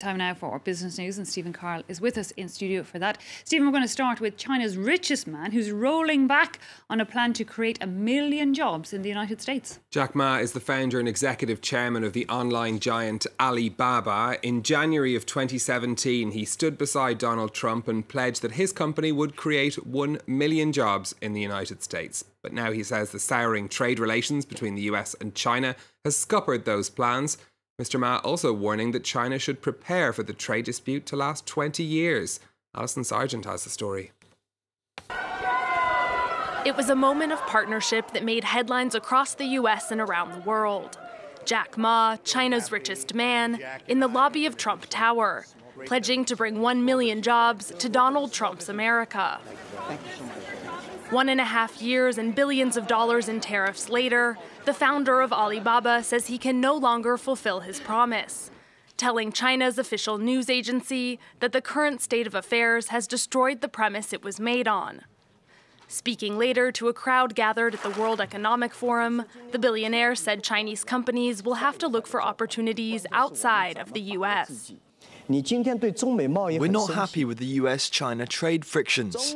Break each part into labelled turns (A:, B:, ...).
A: Time now for our business news, and Stephen Carl is with us in studio for that. Stephen, we're going to start with China's richest man, who's rolling back on a plan to create 1 million jobs in the United States.
B: Jack Ma is the founder and executive chairman of the online giant Alibaba. In January of 2017, he stood beside Donald Trump and pledged that his company would create 1 million jobs in the United States. But now he says the souring trade relations between the US and China has scuppered those plans. Mr. Ma also warning that China should prepare for the trade dispute to last 20 years. Alison Sargent has the story.
C: It was a moment of partnership that made headlines across the US and around the world. Jack Ma, China's richest man, in the lobby of Trump Tower, pledging to bring 1 million jobs to Donald Trump's America. 1.5 years and billions of dollars in tariffs later, the founder of Alibaba says he can no longer fulfill his promise, telling China's official news agency that the current state of affairs has destroyed the premise it was made on. Speaking later to a crowd gathered at the World Economic Forum, the billionaire said Chinese companies will have to look for opportunities outside of the US.
D: We're not happy with the US-China trade frictions,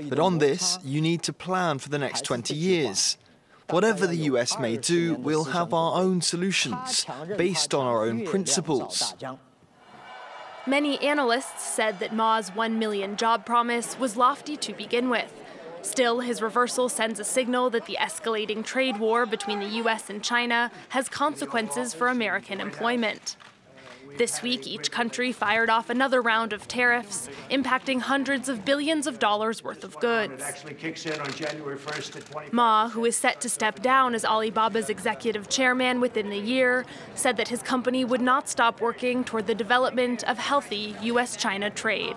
D: but on this, you need to plan for the next 20 years. Whatever the US may do, we'll have our own solutions, based on our own principles.
C: Many analysts said that Ma's 1 million job promise was lofty to begin with. Still, his reversal sends a signal that the escalating trade war between the US and China has consequences for American employment. This week, each country fired off another round of tariffs, impacting hundreds of billions of dollars worth of goods. Ma, who is set to step down as Alibaba's executive chairman within the year, said that his company would not stop working toward the development of healthy US-China trade.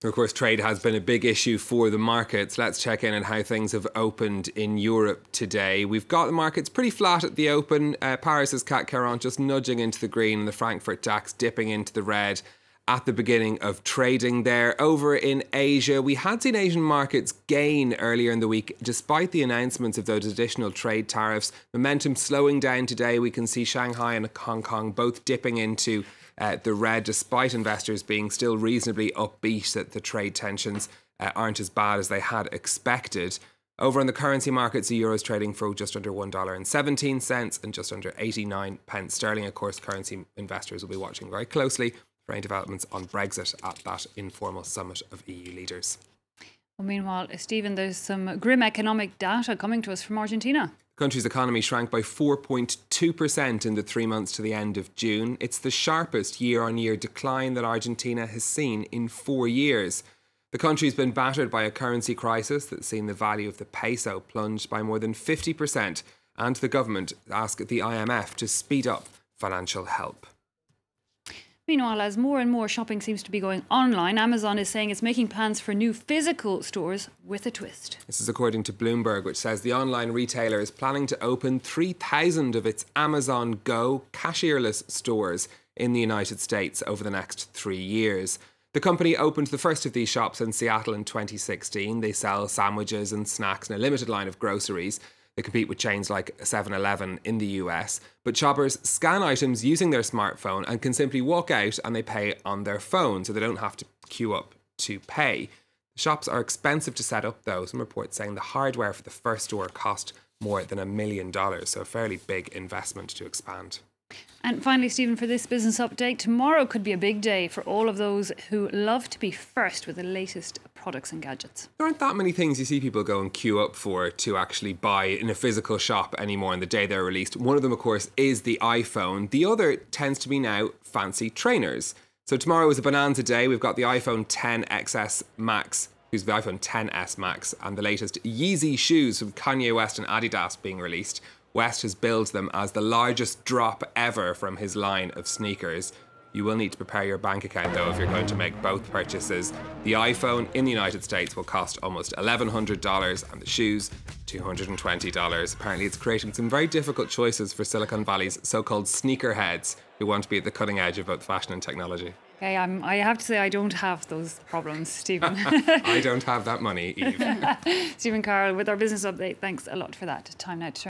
B: Of course, trade has been a big issue for the markets. Let's check in on how things have opened in Europe today. We've got the markets pretty flat at the open. Paris's CAC 40 just nudging into the green, and the Frankfurt DAX dipping into the red at the beginning of trading there. Over in Asia, we had seen Asian markets gain earlier in the week despite the announcements of those additional trade tariffs. Momentum slowing down today. We can see Shanghai and Hong Kong both dipping into the red, despite investors being still reasonably upbeat that the trade tensions aren't as bad as they had expected. Over on the currency markets, the euro is trading for just under $1.17 and just under 89 pence sterling. Of course, currency investors will be watching very closely for any developments on Brexit at that informal summit of EU leaders.
A: Well, meanwhile, Stephen, there's some grim economic data coming to us from Argentina.
B: The country's economy shrank by 4.2% in the 3 months to the end of June. It's the sharpest year-on-year decline that Argentina has seen in 4 years. The country's been battered by a currency crisis that's seen the value of the peso plunge by more than 50%, and the government asked the IMF to speed up financial help.
A: Meanwhile, as more and more shopping seems to be going online, Amazon is saying it's making plans for new physical stores with a twist.
B: This is according to Bloomberg, which says the online retailer is planning to open 3,000 of its Amazon Go cashierless stores in the United States over the next 3 years. The company opened the first of these shops in Seattle in 2016. They sell sandwiches and snacks and a limited line of groceries. They compete with chains like 7-Eleven in the US. But shoppers scan items using their smartphone and can simply walk out and they pay on their phone, so they don't have to queue up to pay. The shops are expensive to set up, though. Some reports saying the hardware for the first store cost more than $1 million, so a fairly big investment to expand.
A: And finally, Stephen, for this business update, tomorrow could be a big day for all of those who love to be first with the latest products and gadgets.
B: There aren't that many things you see people go and queue up for to actually buy in a physical shop anymore on the day they're released. One of them, of course, is the iPhone. The other tends to be now fancy trainers. So tomorrow is a bonanza day. We've got the iPhone XS Max, who's the iPhone XS Max, and the latest Yeezy shoes from Kanye West and Adidas being released. West has billed them as the largest drop ever from his line of sneakers. You will need to prepare your bank account, though, if you're going to make both purchases. The iPhone in the United States will cost almost $1,100 and the shoes $220. Apparently, it's creating some very difficult choices for Silicon Valley's so-called sneakerheads who want to be at the cutting edge of both fashion and technology.
A: Okay, I have to say I don't have those problems, Stephen.
B: I don't have that money, Eve.
A: Stephen Carl with our business update. Thanks a lot for that. Time now to turn